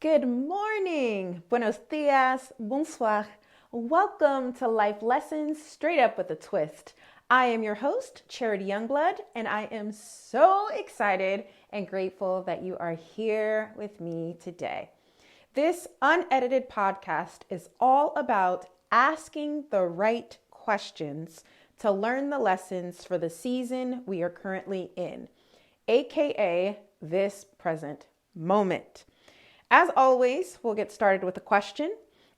Good morning, buenos dias, bonsoir. Welcome to Life Lessons Straight Up with a Twist. I am your host, Charity Youngblood, and I am so excited and grateful that you are here with me today. This unedited podcast is all about asking the right questions to learn the lessons for the season we are currently in, aka this present moment. As always, we'll get started with a question,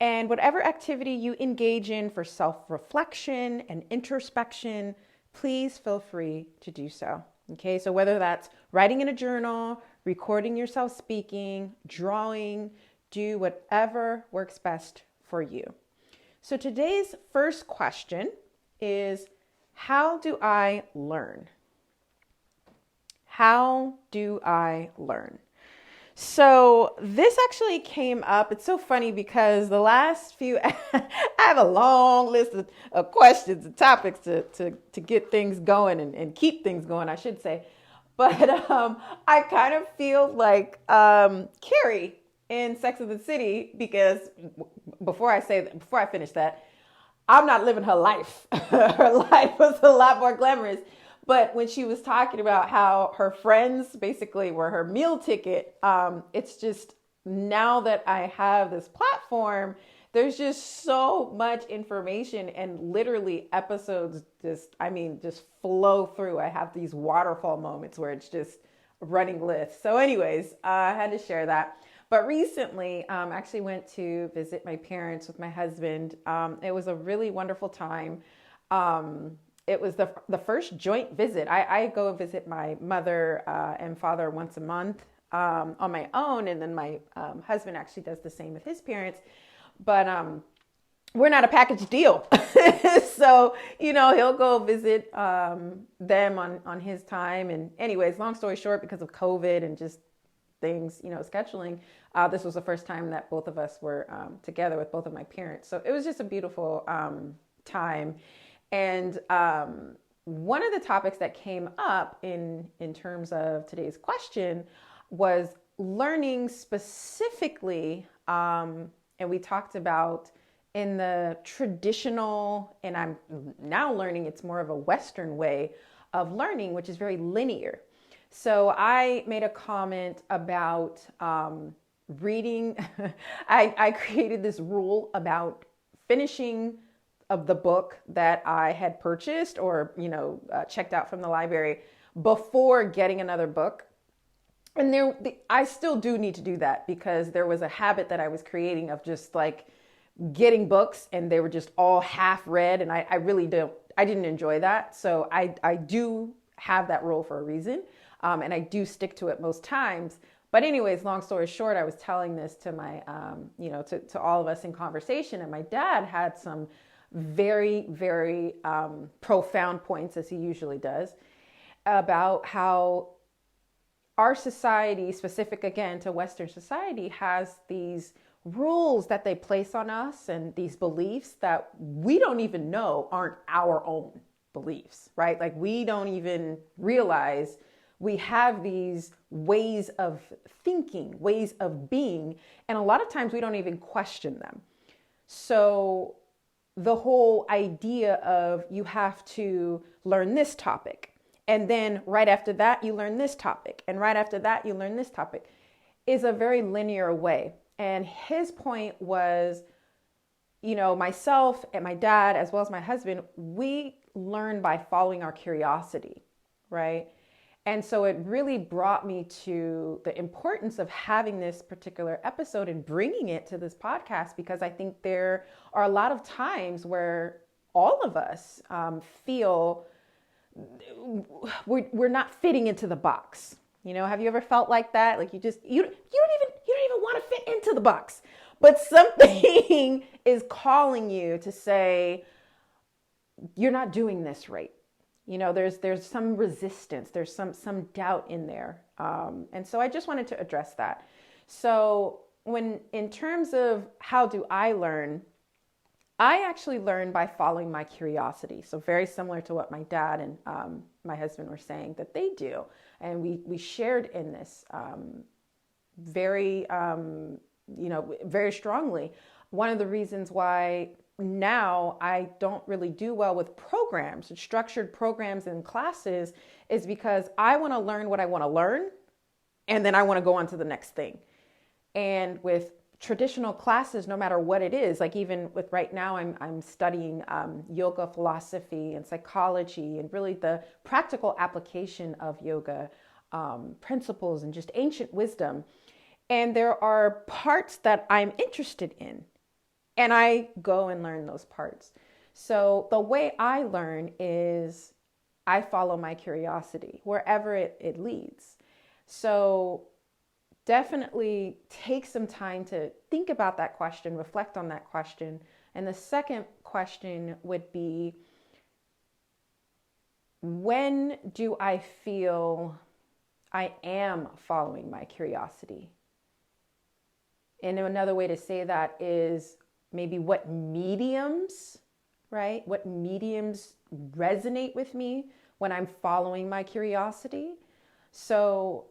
and whatever activity you engage in for self-reflection and introspection, please feel free to do so. Okay, so whether that's writing in a journal, recording yourself speaking, drawing, do whatever works best for you. So today's first question is, how do I learn? How do I learn? So this actually came up. It's so funny because the last few, I have a long list of questions and topics to get things going and keep things going, I should say. But I kind of feel like Carrie in Sex and the City, because before I finish that, I'm not living her life. Her life was a lot more glamorous. But when she was talking about how her friends basically were her meal ticket, it's just now that I have this platform, there's just so much information and literally episodes just flow through. I have these waterfall moments where it's just a running list. So anyways, I had to share that. But recently, I actually went to visit my parents with my husband. It was a really wonderful time. It was the first joint visit. I go and visit my mother and father once a month on my own, and then my husband actually does the same with his parents. But we're not a package deal. So, he'll go visit them on his time. And anyways, long story short, because of COVID and just things, scheduling, this was the first time that both of us were together with both of my parents. So it was just a beautiful time. And one of the topics that came up in terms of today's question was learning specifically, and we talked about in the traditional, and I'm now learning it's more of a Western way of learning, which is very linear. So I made a comment about reading. I created this rule about finishing of the book that I had purchased or, checked out from the library before getting another book. And I still do need to do that because there was a habit that I was creating of just like getting books and they were just all half read. And I didn't enjoy that. So I do have that rule for a reason. And I do stick to it most times. But anyways, long story short, I was telling this to my, to all of us in conversation, and my dad had some very, very profound points, as he usually does, about how our society, specific again to Western society, has these rules that they place on us and these beliefs that we don't even know aren't our own beliefs, right? Like we don't even realize we have these ways of thinking, ways of being, and a lot of times we don't even question them. So the whole idea of you have to learn this topic, and then right after that, you learn this topic, and right after that, you learn this topic, is a very linear way. And his point was, myself and my dad, as well as my husband, we learn by following our curiosity, right? And so it really brought me to the importance of having this particular episode and bringing it to this podcast, because I think there are a lot of times where all of us feel we're not fitting into the box. Have you ever felt like that? Like you don't even want to fit into the box, but something is calling you to say, you're not doing this right. There's some resistance, there's some doubt in there. And so I just wanted to address that. So in terms of how do I learn, I actually learn by following my curiosity. So very similar to what my dad and my husband were saying that they do. And we shared in this very very strongly. One of the reasons why now I don't really do well with programs, structured programs and classes, is because I want to learn what I want to learn, and then I want to go on to the next thing. And with traditional classes, no matter what it is, like even with right now, I'm studying yoga philosophy and psychology, and really the practical application of yoga principles and just ancient wisdom. And there are parts that I'm interested in, and I go and learn those parts. So the way I learn is I follow my curiosity wherever it leads. So definitely take some time to think about that question, reflect on that question. And the second question would be, when do I feel I am following my curiosity? And another way to say that is maybe what mediums, right? What mediums resonate with me when I'm following my curiosity? So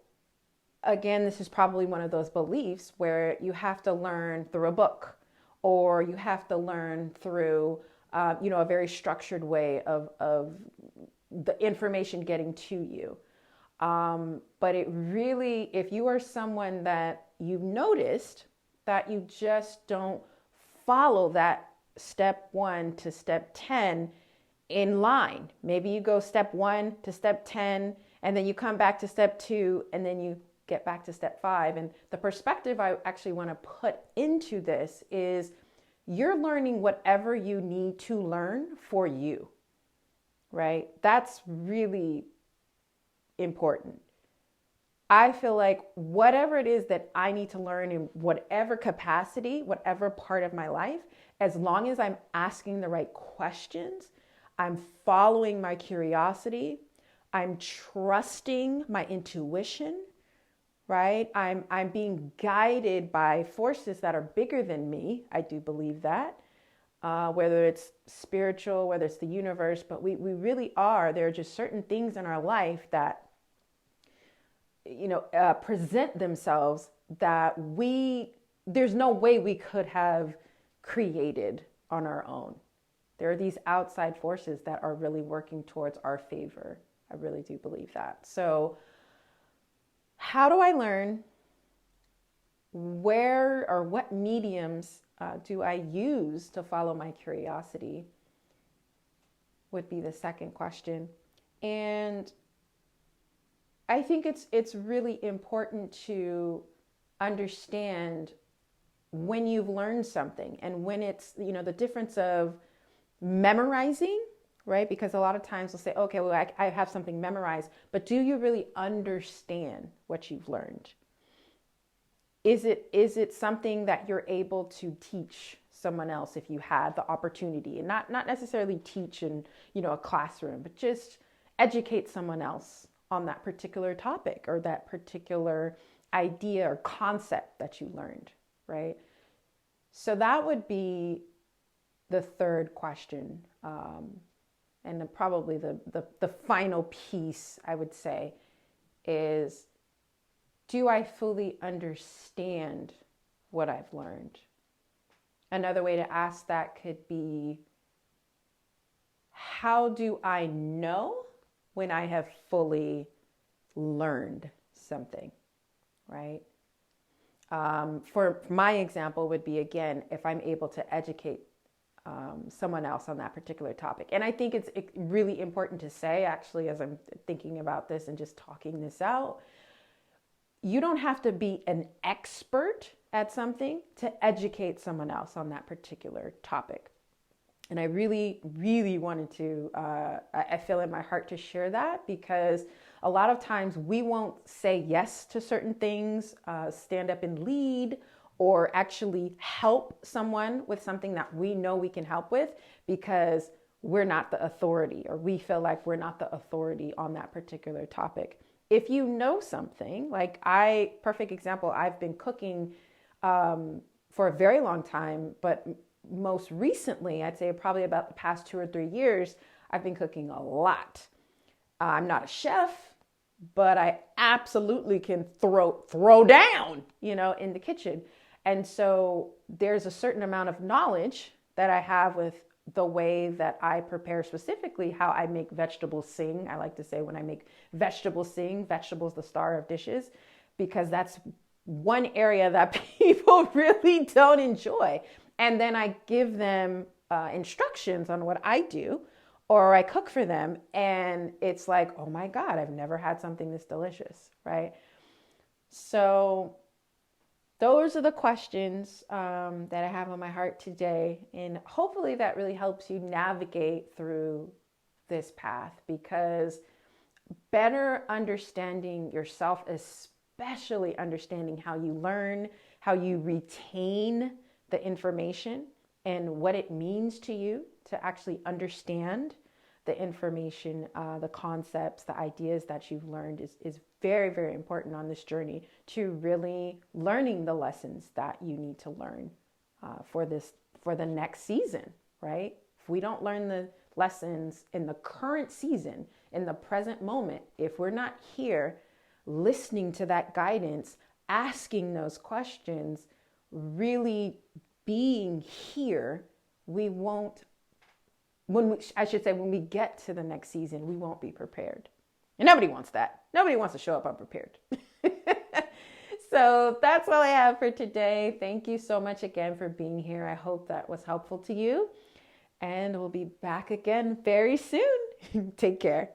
again, this is probably one of those beliefs where you have to learn through a book, or you have to learn through, a very structured way of the information getting to you. But it really, if you are someone that you've noticed that you just don't follow that step 1 to step 10 in line. Maybe you go step 1 to step 10, and then you come back to step 2, and then you get back to step 5. And the perspective I actually want to put into this is you're learning whatever you need to learn for you, right? That's really important. I feel like whatever it is that I need to learn in whatever capacity, whatever part of my life, as long as I'm asking the right questions, I'm following my curiosity, I'm trusting my intuition, right? I'm being guided by forces that are bigger than me. I do believe that. Whether it's spiritual, whether it's the universe, but we really are. There are just certain things in our life that present themselves that there's no way we could have created on our own. There are these outside forces that are really working towards our favor. I really do believe that. So how do I learn? Where or what mediums do I use to follow my curiosity? Would be the second question. And I think it's really important to understand when you've learned something, and when it's, the difference of memorizing, right? Because a lot of times we'll say, okay, well, I have something memorized, but do you really understand what you've learned? Is it something that you're able to teach someone else if you had the opportunity, and not necessarily teach in, a classroom, but just educate someone else on that particular topic or that particular idea or concept that you learned, right? So that would be the third question. And probably the final piece, I would say, is, do I fully understand what I've learned? Another way to ask that could be, how do I know when I have fully learned something, right? For my example would be, again, if I'm able to educate someone else on that particular topic. And I think it's really important to say, actually, as I'm thinking about this and just talking this out, you don't have to be an expert at something to educate someone else on that particular topic. And I really, really wanted to, I feel in my heart to share that, because a lot of times we won't say yes to certain things, stand up and lead, or actually help someone with something that we know we can help with, because we're not the authority, or we feel like we're not the authority on that particular topic. If you know something, like perfect example, I've been cooking for a very long time, but most recently, I'd say probably about the past 2 or 3 years, I've been cooking a lot. I'm not a chef, but I absolutely can throw down, in the kitchen. And so there's a certain amount of knowledge that I have with the way that I prepare, specifically how I make vegetables sing. I like to say when I make vegetables sing, vegetables the star of dishes, because that's one area that people really don't enjoy. And then I give them instructions on what I do, or I cook for them, and it's like, oh my God, I've never had something this delicious, right? So those are the questions that I have on my heart today. And hopefully that really helps you navigate through this path, because better understanding yourself, especially understanding how you learn, how you retain the information, and what it means to you to actually understand the information, the concepts, the ideas that you've learned is very, very important on this journey to really learning the lessons that you need to learn for the next season, right? If we don't learn the lessons in the current season, in the present moment, if we're not here listening to that guidance, asking those questions, really being here, we won't, when we get to the next season, we won't be prepared. And nobody wants that. Nobody wants to show up unprepared. So that's all I have for today. Thank you so much again for being here. I hope that was helpful to you. And we'll be back again very soon. Take care.